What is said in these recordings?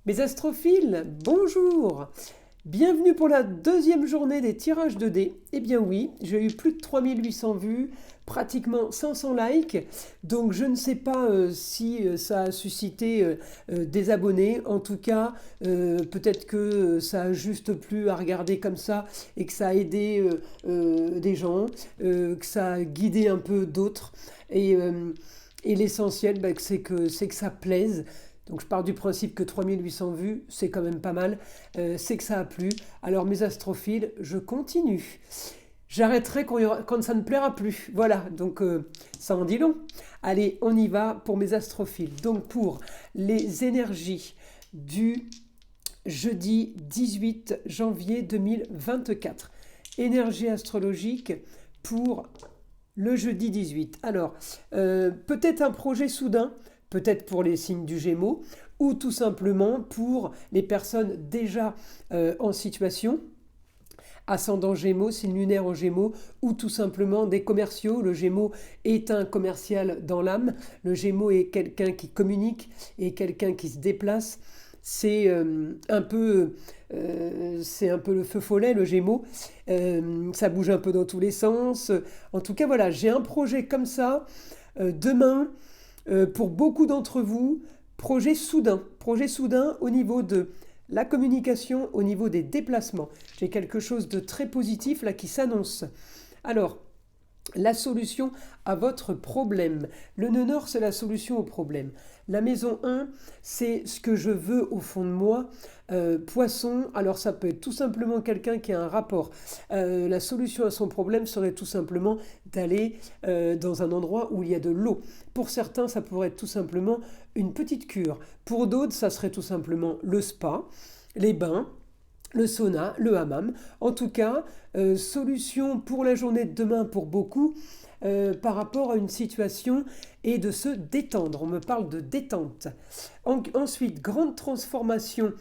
Mes astrophiles, bonjour! Bienvenue pour la deuxième journée des tirages de dés. Eh bien oui, j'ai eu plus de 3800 vues, pratiquement 500 likes, donc je ne sais pas si ça a suscité des abonnés. En tout cas, peut-être que ça a juste plu à regarder comme ça et que ça a aidé des gens, que ça a guidé un peu d'autres. Et l'essentiel, c'est que ça plaise. Donc je pars du principe que 3800 vues, c'est quand même pas mal, c'est que ça a plu. Alors mes astrophiles, je continue. J'arrêterai quand ça ne plaira plus. Voilà, donc ça en dit long. Allez, on y va pour mes astrophiles. Donc pour les énergies du jeudi 18 janvier 2024. Énergie astrologique pour le jeudi 18. Alors, peut-être un projet soudain, peut-être pour les signes du Gémeaux, ou tout simplement pour les personnes déjà en situation, ascendant Gémeaux, signe lunaire en Gémeaux, ou tout simplement des commerciaux. Le Gémeaux est un commercial dans l'âme, le Gémeaux est quelqu'un qui communique, et quelqu'un qui se déplace. C'est un peu le feu follet, le Gémeaux. Ça bouge un peu dans tous les sens. En tout cas, voilà, j'ai un projet comme ça. Demain, pour beaucoup d'entre vous, projet soudain au niveau de la communication, au niveau des déplacements. J'ai quelque chose de très positif là qui s'annonce. Alors, la solution à votre problème. Le nœud nord, c'est la solution au problème. La maison 1, c'est ce que je veux au fond de moi. Poisson, alors ça peut être tout simplement quelqu'un qui a un rapport. La solution à son problème serait tout simplement d'aller dans un endroit où il y a de l'eau. Pour certains, ça pourrait être tout simplement une petite cure. Pour d'autres, ça serait tout simplement le spa, les bains, le sauna, le hammam. En tout cas, solution pour la journée de demain pour beaucoup par rapport à une situation et de se détendre. On me parle de détente. Ensuite, grande transformation.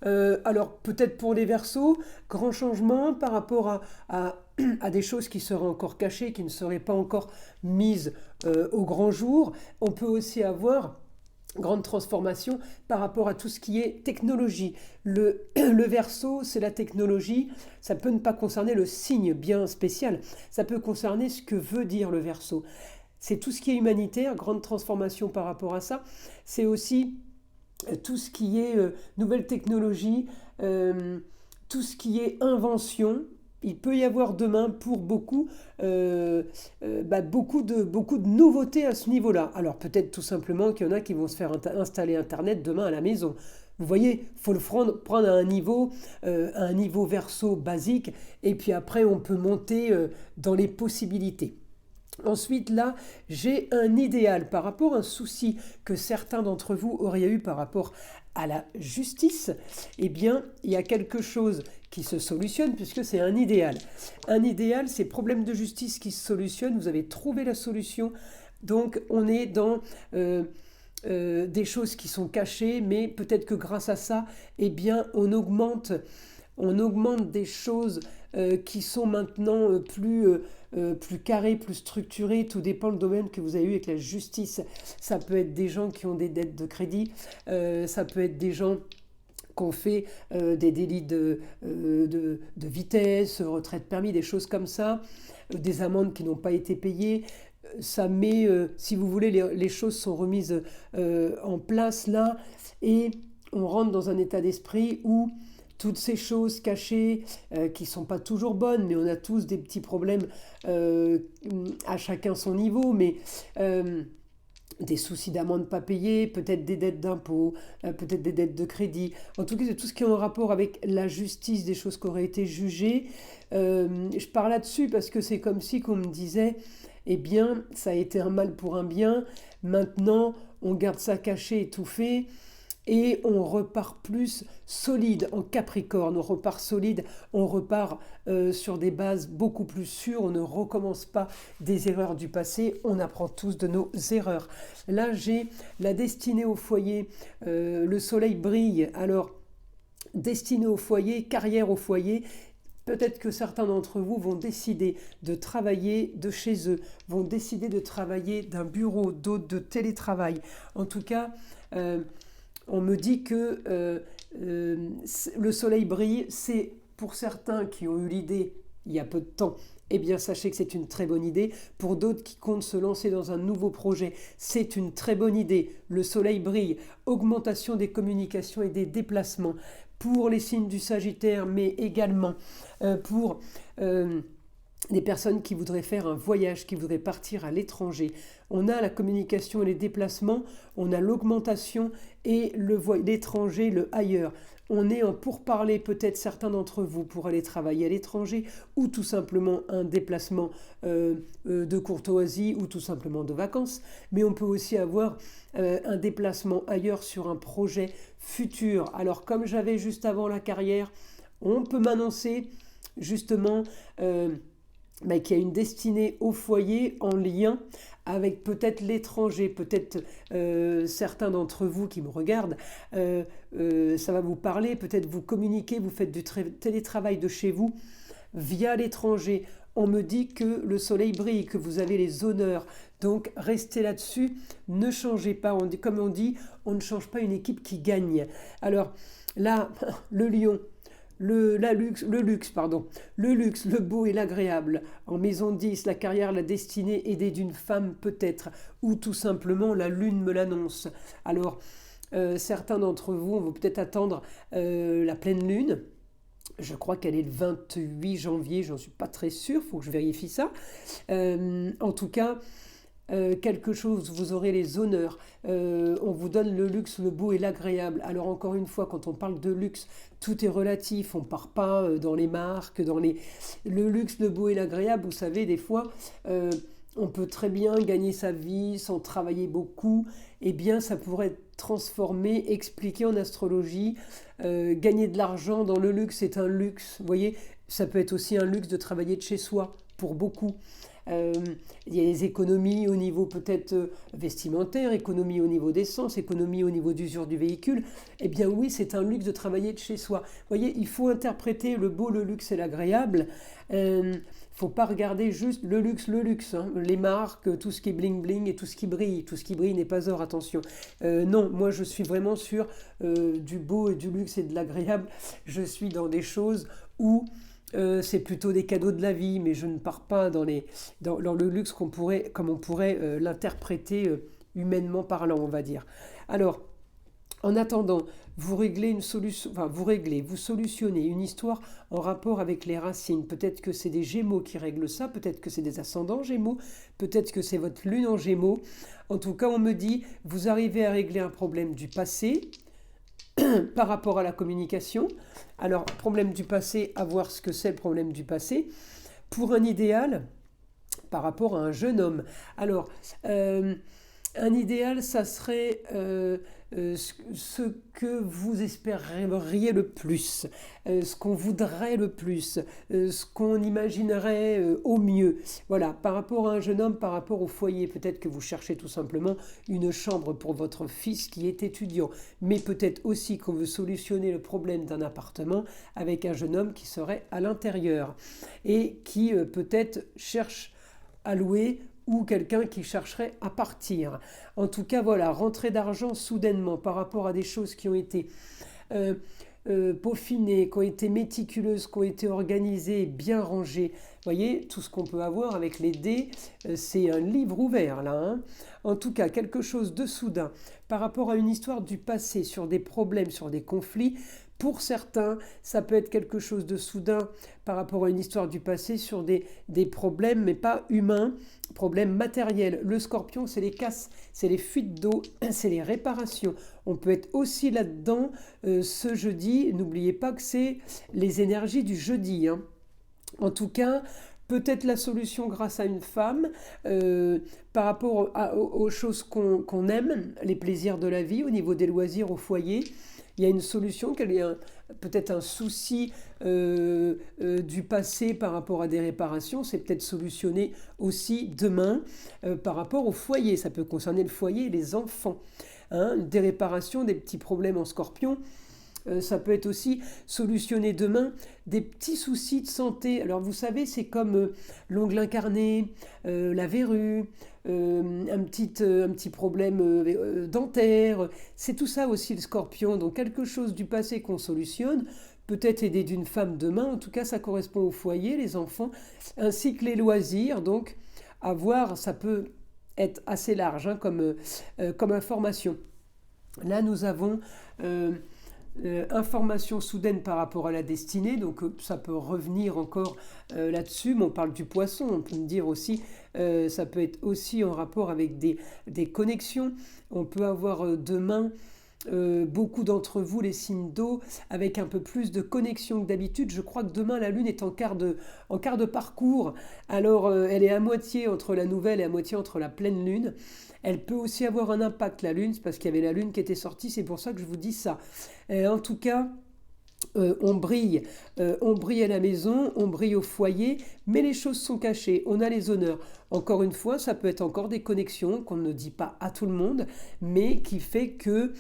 Alors peut-être pour les Verseaux, grand changement par rapport à des choses qui seraient encore cachées, qui ne seraient pas encore mises au grand jour. On peut aussi avoir grande transformation par rapport à tout ce qui est technologie. Le Verseau, c'est la technologie. Ça peut ne pas concerner le signe bien spécial. Ça peut concerner ce que veut dire le Verseau. C'est tout ce qui est humanitaire, grande transformation par rapport à ça. C'est aussi tout ce qui est nouvelle technologie, tout ce qui est invention. Il peut y avoir demain pour beaucoup, beaucoup de nouveautés à ce niveau-là. Alors peut-être tout simplement qu'il y en a qui vont se faire installer Internet demain à la maison. Vous voyez, il faut le prendre à un niveau Verseau basique, et puis après on peut monter dans les possibilités. Ensuite, là, j'ai un idéal par rapport à un souci que certains d'entre vous auraient eu par rapport à la justice. Eh bien, il y a quelque chose qui se solutionne puisque c'est un idéal. Un idéal, c'est problème de justice qui se solutionne. Vous avez trouvé la solution. Donc, on est dans des choses qui sont cachées, mais peut-être que grâce à ça, eh bien, on augmente des choses qui sont maintenant plus carrées, plus structurées. Tout dépend du domaine que vous avez eu avec la justice. Ça peut être des gens qui ont des dettes de crédit, ça peut être des gens qui ont fait des délits de vitesse, retrait de permis, des choses comme ça, des amendes qui n'ont pas été payées. Ça met, si vous voulez, les choses sont remises en place là, et on rentre dans un état d'esprit où toutes ces choses cachées qui ne sont pas toujours bonnes, mais on a tous des petits problèmes à chacun son niveau, mais des soucis d'amende pas payées, peut-être des dettes d'impôts, peut-être des dettes de crédit. En tout cas, c'est tout ce qui est en rapport avec la justice, des choses qui auraient été jugées. Je parle là-dessus parce que c'est comme si qu'on me disait, eh bien, ça a été un mal pour un bien, maintenant on garde ça caché, étouffé, et on repart plus solide en Capricorne, on repart solide, on repart sur des bases beaucoup plus sûres, on ne recommence pas des erreurs du passé, on apprend tous de nos erreurs. Là, j'ai la destinée au foyer, le soleil brille, alors destinée au foyer, carrière au foyer. Peut-être que certains d'entre vous vont décider de travailler de chez eux, vont décider de travailler d'un bureau, d'autres de télétravail. En tout cas, on me dit que le soleil brille, c'est pour certains qui ont eu l'idée il y a peu de temps, eh bien sachez que c'est une très bonne idée. Pour d'autres qui comptent se lancer dans un nouveau projet, c'est une très bonne idée. Le soleil brille, augmentation des communications et des déplacements pour les signes du Sagittaire, mais également pour des personnes qui voudraient faire un voyage, qui voudraient partir à l'étranger. On a la communication et les déplacements, on a l'augmentation et l'étranger, le ailleurs. On est en pourparlers, peut-être certains d'entre vous, pour aller travailler à l'étranger ou tout simplement un déplacement de courtoisie ou tout simplement de vacances. Mais on peut aussi avoir un déplacement ailleurs sur un projet futur. Alors comme j'avais juste avant la carrière, on peut m'annoncer justement qu'il y a une destinée au foyer en lien avec peut-être l'étranger, peut-être certains d'entre vous qui me regardent, ça va vous parler, peut-être vous communiquez, vous faites du télétravail de chez vous via l'étranger. On me dit que le soleil brille, que vous avez les honneurs, donc restez là-dessus, ne changez pas. Comme on dit, on ne change pas une équipe qui gagne. Alors là, le lion, le luxe, le beau et l'agréable. En maison 10, la carrière, la destinée aidée d'une femme peut-être, ou tout simplement la lune me l'annonce. Alors, certains d'entre vous vont peut-être attendre la pleine lune. Je crois qu'elle est le 28 janvier, j'en suis pas très sûre, il faut que je vérifie ça. En tout cas, quelque chose, vous aurez les honneurs, on vous donne le luxe, le beau et l'agréable. Alors encore une fois, quand on parle de luxe, tout est relatif, on ne part pas dans les marques, le luxe, le beau et l'agréable, vous savez, des fois, on peut très bien gagner sa vie sans travailler beaucoup, eh bien ça pourrait être transformé, expliqué en astrologie, gagner de l'argent dans le luxe, c'est un luxe, vous voyez, ça peut être aussi un luxe de travailler de chez soi, pour beaucoup. Il y a des économies au niveau peut-être vestimentaire, économies au niveau d'essence, économies au niveau d'usure du véhicule. Eh bien oui, c'est un luxe de travailler de chez soi. Vous voyez, il faut interpréter le beau, le luxe et l'agréable. Il ne faut pas regarder juste le luxe, hein, les marques, tout ce qui est bling bling et tout ce qui brille. Tout ce qui brille n'est pas or, attention. Non, moi je suis vraiment sur du beau et du luxe et de l'agréable. Je suis dans des choses où c'est plutôt des cadeaux de la vie, mais je ne pars pas dans le luxe comme on pourrait l'interpréter humainement parlant, on va dire. Alors, en attendant, vous solutionnez une histoire en rapport avec les racines. Peut-être que c'est des Gémeaux qui règlent ça, peut-être que c'est des ascendants Gémeaux, peut-être que c'est votre lune en Gémeaux. En tout cas, on me dit, vous arrivez à régler un problème du passé, par rapport à la communication. Alors, problème du passé, à voir ce que c'est le problème du passé. Pour un idéal, par rapport à un jeune homme. Alors, un idéal, ça serait ce que vous espéreriez le plus, ce qu'on voudrait le plus, ce qu'on imaginerait au mieux. Voilà, par rapport à un jeune homme, par rapport au foyer, peut-être que vous cherchez tout simplement une chambre pour votre fils qui est étudiant, mais peut-être aussi qu'on veut solutionner le problème d'un appartement avec un jeune homme qui serait à l'intérieur et qui peut-être cherche à louer ou quelqu'un qui chercherait à partir. En tout cas, voilà, rentrée d'argent soudainement par rapport à des choses qui ont été peaufinées, qui ont été méticuleuses, qui ont été organisées, bien rangées. Vous voyez, tout ce qu'on peut avoir avec les dés, c'est un livre ouvert là. Hein. En tout cas, quelque chose de soudain par rapport à une histoire du passé, sur des problèmes, sur des conflits. Pour certains, ça peut être quelque chose de soudain par rapport à une histoire du passé sur des problèmes, mais pas humains, problèmes matériels. Le Scorpion, c'est les casses, c'est les fuites d'eau, c'est les réparations. On peut être aussi là-dedans ce jeudi. N'oubliez pas que c'est les énergies du jeudi. Hein. En tout cas, peut-être la solution grâce à une femme par rapport aux choses qu'on aime, les plaisirs de la vie, au niveau des loisirs, au foyer. Il y a une solution, peut-être un souci du passé par rapport à des réparations, c'est peut-être solutionné aussi demain par rapport au foyer. Ça peut concerner le foyer et les enfants. Hein, des réparations, des petits problèmes en Scorpion. Ça peut être aussi solutionner demain des petits soucis de santé. Alors vous savez, c'est comme l'ongle incarné, la verrue, un petit problème dentaire. C'est tout ça aussi le scorpion. Donc quelque chose du passé qu'on solutionne, peut-être aider d'une femme demain. En tout cas, ça correspond au foyer, les enfants, ainsi que les loisirs. Donc à voir, ça peut être assez large comme information. Là, nous avons information soudaine par rapport à la destinée, donc ça peut revenir encore là-dessus, mais on parle du poisson, on peut me dire aussi, ça peut être aussi en rapport avec des connexions. On peut avoir demain beaucoup d'entre vous, les signes d'eau, avec un peu plus de connexion que d'habitude. Je crois que demain, la Lune est en quart de parcours. Alors, elle est à moitié entre la nouvelle et à moitié entre la pleine Lune. Elle peut aussi avoir un impact, la Lune, parce qu'il y avait la Lune qui était sortie. C'est pour ça que je vous dis ça. En tout cas, on brille à la maison, on brille au foyer, mais les choses sont cachées, on a les honneurs. Encore une fois, ça peut être encore des connexions qu'on ne dit pas à tout le monde, mais qui fait que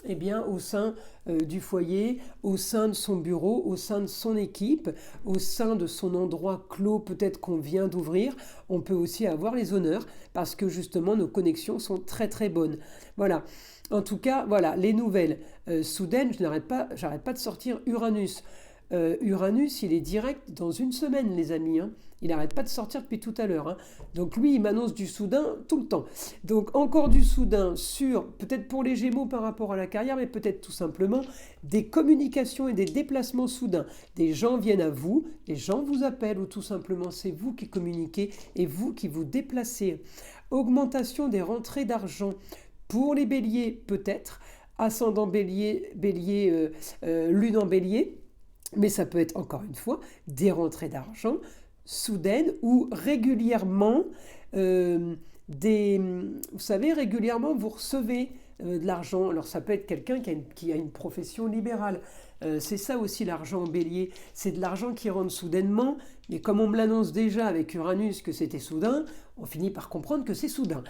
eh bien, au sein du foyer, au sein de son bureau, au sein de son équipe, au sein de son endroit clos peut-être qu'on vient d'ouvrir, on peut aussi avoir les honneurs parce que justement nos connexions sont très très bonnes. Voilà. En tout cas, voilà, les nouvelles soudaines, j'arrête pas de sortir Uranus. Uranus, il est direct dans une semaine, les amis. Il n'arrête pas de sortir depuis tout à l'heure. Donc lui, il m'annonce du soudain tout le temps. Donc encore du soudain sur, peut-être pour les Gémeaux par rapport à la carrière, mais peut-être tout simplement des communications et des déplacements soudains. Des gens viennent à vous, des gens vous appellent ou tout simplement c'est vous qui communiquez et vous qui vous déplacez. Augmentation des rentrées d'argent. Pour les béliers, peut-être. Ascendant bélier, lune en bélier. Mais ça peut être, encore une fois, des rentrées d'argent soudaines ou régulièrement, vous savez, régulièrement vous recevez de l'argent. Alors ça peut être quelqu'un qui a une profession libérale. C'est ça aussi l'argent en bélier. C'est de l'argent qui rentre soudainement, mais comme on me l'annonce déjà avec Uranus que c'était soudain, on finit par comprendre que c'est soudain.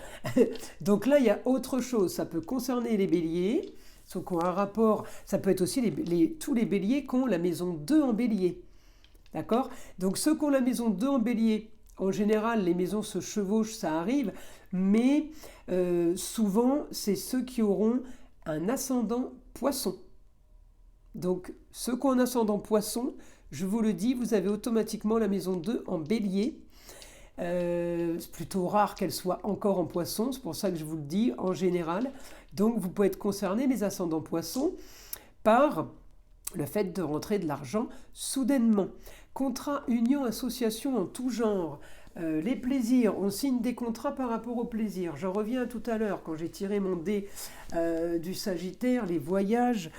Donc là, il y a autre chose. Ça peut concerner les béliers. Ceux qui ont un rapport, ça peut être aussi tous les béliers qui ont la maison 2 en bélier. D'accord ? Donc ceux qui ont la maison 2 en bélier, en général, les maisons se chevauchent, ça arrive, mais souvent, c'est ceux qui auront un ascendant poisson. Donc ceux qui ont un ascendant poisson, je vous le dis, vous avez automatiquement la maison 2 en bélier. C'est plutôt rare qu'elle soit encore en poisson, c'est pour ça que je vous le dis en général. Donc vous pouvez être concerné, les ascendants poissons, par le fait de rentrer de l'argent soudainement. Contrat, union, association en tout genre. Les plaisirs, on signe des contrats par rapport aux plaisirs. J'en reviens tout à l'heure quand j'ai tiré mon dé du Sagittaire, les voyages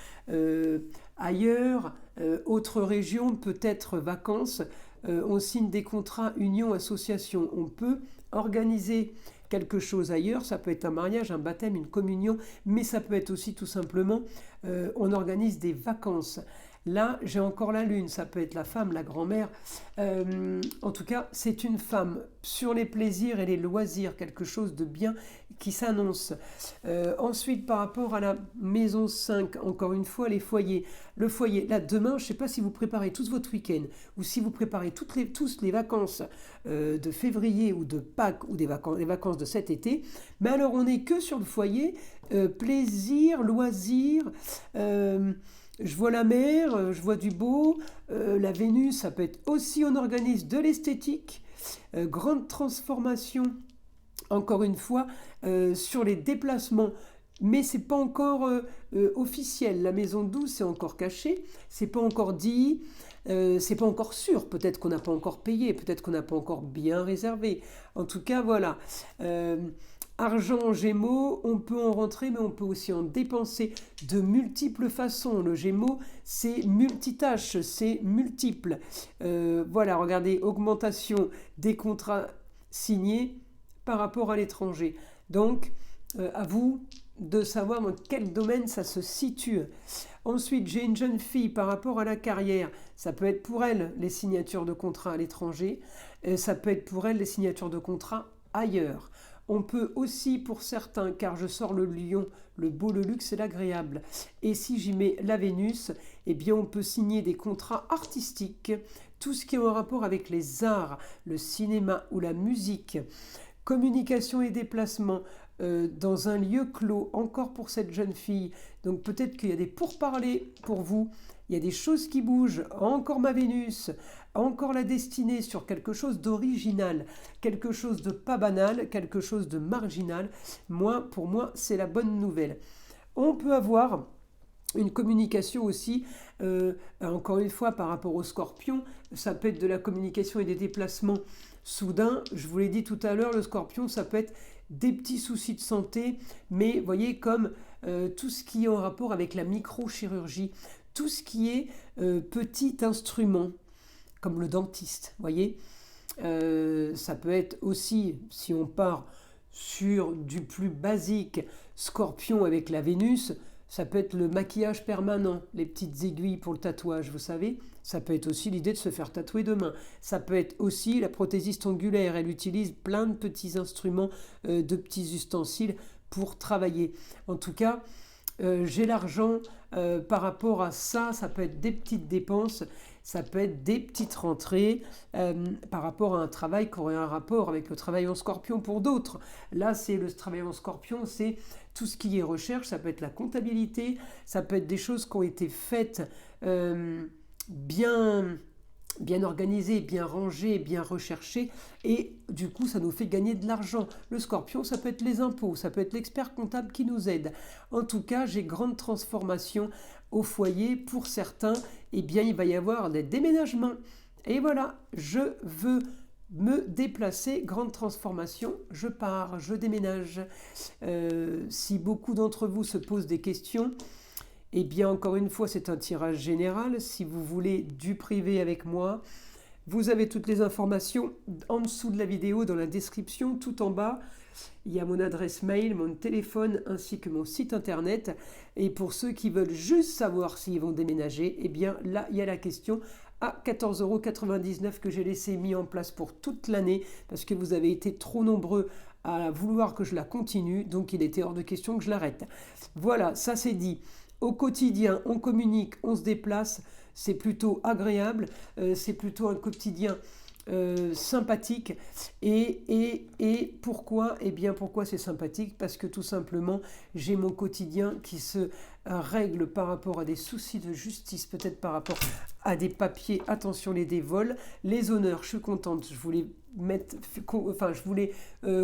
ailleurs, autre région, peut-être vacances. On signe des contrats, union, association. On peut organiser quelque chose ailleurs, ça peut être un mariage, un baptême, une communion, mais ça peut être aussi tout simplement, on organise des vacances. Là, j'ai encore la lune, ça peut être la femme, la grand-mère. En tout cas, c'est une femme sur les plaisirs et les loisirs, quelque chose de bien qui s'annonce. Ensuite, par rapport à la maison 5, encore une fois, les foyers. Le foyer, là, demain, je ne sais pas si vous préparez tous votre week-end ou si vous préparez tous les vacances de février ou de Pâques ou les vacances de cet été. Mais alors, on n'est que sur le foyer, plaisir, loisirs. Je vois la mer, je vois du beau, la Vénus, ça peut être aussi, on organise de l'esthétique, grande transformation, encore une fois, sur les déplacements, mais c'est pas encore officiel, la maison 12 c'est encore caché, c'est pas encore dit, c'est pas encore sûr, peut-être qu'on n'a pas encore payé, peut-être qu'on n'a pas encore bien réservé, en tout cas voilà. Argent en Gémeaux, on peut en rentrer, mais on peut aussi en dépenser de multiples façons. Le Gémeaux, c'est multitâche, c'est multiple. Voilà, regardez, augmentation des contrats signés par rapport à l'étranger. Donc, à vous de savoir dans quel domaine ça se situe. Ensuite, j'ai une jeune fille par rapport à la carrière. Ça peut être pour elle les signatures de contrats à l'étranger. Ça peut être pour elle les signatures de contrats ailleurs. On peut aussi, pour certains, car je sors le lion, le beau, le luxe et l'agréable. Et si j'y mets la Vénus, eh bien on peut signer des contrats artistiques, tout ce qui est en rapport avec les arts, le cinéma ou la musique. Communication et déplacement dans un lieu clos, encore pour cette jeune fille. Donc peut-être qu'il y a des pourparlers pour vous. Il y a des choses qui bougent. Encore ma Vénus, encore la destinée sur quelque chose d'original, quelque chose de pas banal, quelque chose de marginal. Pour moi, c'est la bonne nouvelle. On peut avoir une communication aussi, encore une fois, par rapport au Scorpion, ça peut être de la communication et des déplacements soudains. Je vous l'ai dit tout à l'heure, le Scorpion, ça peut être des petits soucis de santé, mais vous voyez, comme tout ce qui est en rapport avec la microchirurgie, tout ce qui est petit instrument, comme le dentiste, voyez. Ça peut être aussi, si on part sur du plus basique, Scorpion avec la Vénus, ça peut être le maquillage permanent, les petites aiguilles pour le tatouage, vous savez. Ça peut être aussi l'idée de se faire tatouer demain. Ça peut être aussi la prothésiste ongulaire. Elle utilise plein de petits instruments, de petits ustensiles pour travailler. En tout cas, j'ai l'argent par rapport à ça. Ça peut être des petites dépenses. Ça peut être des petites rentrées par rapport à un travail qui aurait un rapport avec le travail en Scorpion pour d'autres. Là, c'est le travail en Scorpion, c'est tout ce qui est recherche. Ça peut être la comptabilité, ça peut être des choses qui ont été faites bien organisées, bien rangées, bien recherchées, et du coup, ça nous fait gagner de l'argent. Le Scorpion, ça peut être les impôts, ça peut être l'expert comptable qui nous aide. En tout cas, j'ai grande transformation au foyer. Pour certains, eh bien, il va y avoir des déménagements. Et voilà, je veux me déplacer, grande transformation, je pars, je déménage. Si beaucoup d'entre vous se posent des questions, eh bien, encore une fois, c'est un tirage général. Si vous voulez du privé avec moi, vous avez toutes les informations en dessous de la vidéo, dans la description, tout en bas. Il y a mon adresse mail, mon téléphone ainsi que mon site internet. Et pour ceux qui veulent juste savoir s'ils vont déménager, eh bien là, il y a la question à 14,99 € que j'ai laissé mis en place pour toute l'année parce que vous avez été trop nombreux à vouloir que je la continue. Donc il était hors de question que je l'arrête. Voilà, ça c'est dit. Au quotidien, on communique, on se déplace. C'est plutôt agréable. C'est plutôt un quotidien sympathique. Et pourquoi? Eh bien, pourquoi c'est sympathique? Parce que tout simplement, j'ai mon quotidien qui se règle par rapport à des soucis de justice, peut-être par rapport à des papiers. Attention, les dévols, les honneurs. Je suis contente. Je voulais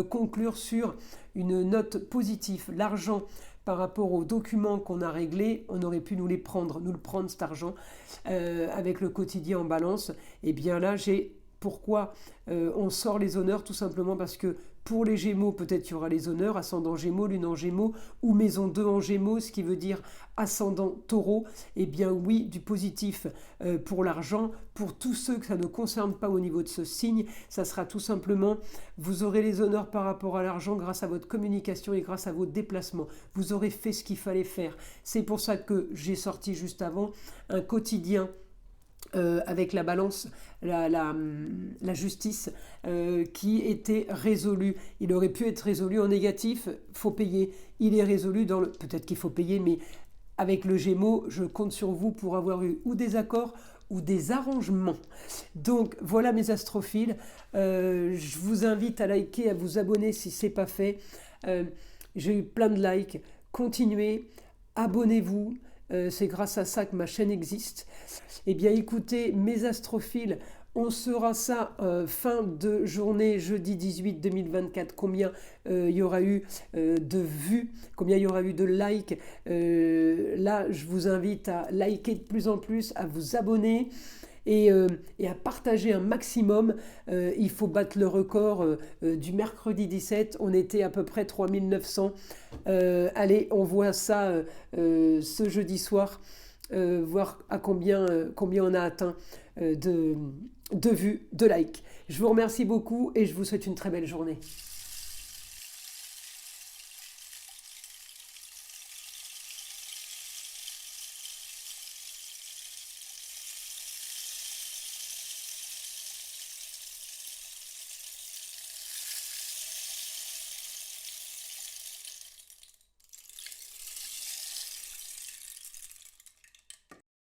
conclure sur une note positive. L'argent, par rapport aux documents qu'on a réglés, on aurait pu nous le prendre cet argent, avec le quotidien en balance. Et bien là, pourquoi on sort les honneurs? Tout simplement parce que pour les Gémeaux, peut-être il y aura les honneurs, ascendant Gémeaux, lune en Gémeaux, ou maison 2 en Gémeaux, ce qui veut dire ascendant Taureau. Eh bien oui, du positif pour l'argent. Pour tous ceux que ça ne concerne pas au niveau de ce signe, ça sera tout simplement, vous aurez les honneurs par rapport à l'argent grâce à votre communication et grâce à vos déplacements. Vous aurez fait ce qu'il fallait faire. C'est pour ça que j'ai sorti juste avant un quotidien avec la balance, la justice qui était résolue. Il aurait pu être résolu en négatif, faut payer. Il est résolu peut-être qu'il faut payer, mais avec le Gémeaux, je compte sur vous pour avoir eu ou des accords ou des arrangements. Donc voilà mes astrophiles. Je vous invite à liker, à vous abonner si ce n'est pas fait. J'ai eu plein de likes. Continuez, abonnez-vous. C'est grâce à ça que ma chaîne existe. Eh bien écoutez, mes astrophiles, on saura ça fin de journée, jeudi 18 2024, combien il y aura eu de vues, combien il y aura eu de likes. Là, je vous invite à liker de plus en plus, à vous abonner et à partager un maximum. Il faut battre le record du mercredi 17. On était à peu près 3900. Allez, on voit ça ce jeudi soir, voir à combien on a atteint de vues, de likes. Je vous remercie beaucoup et je vous souhaite une très belle journée.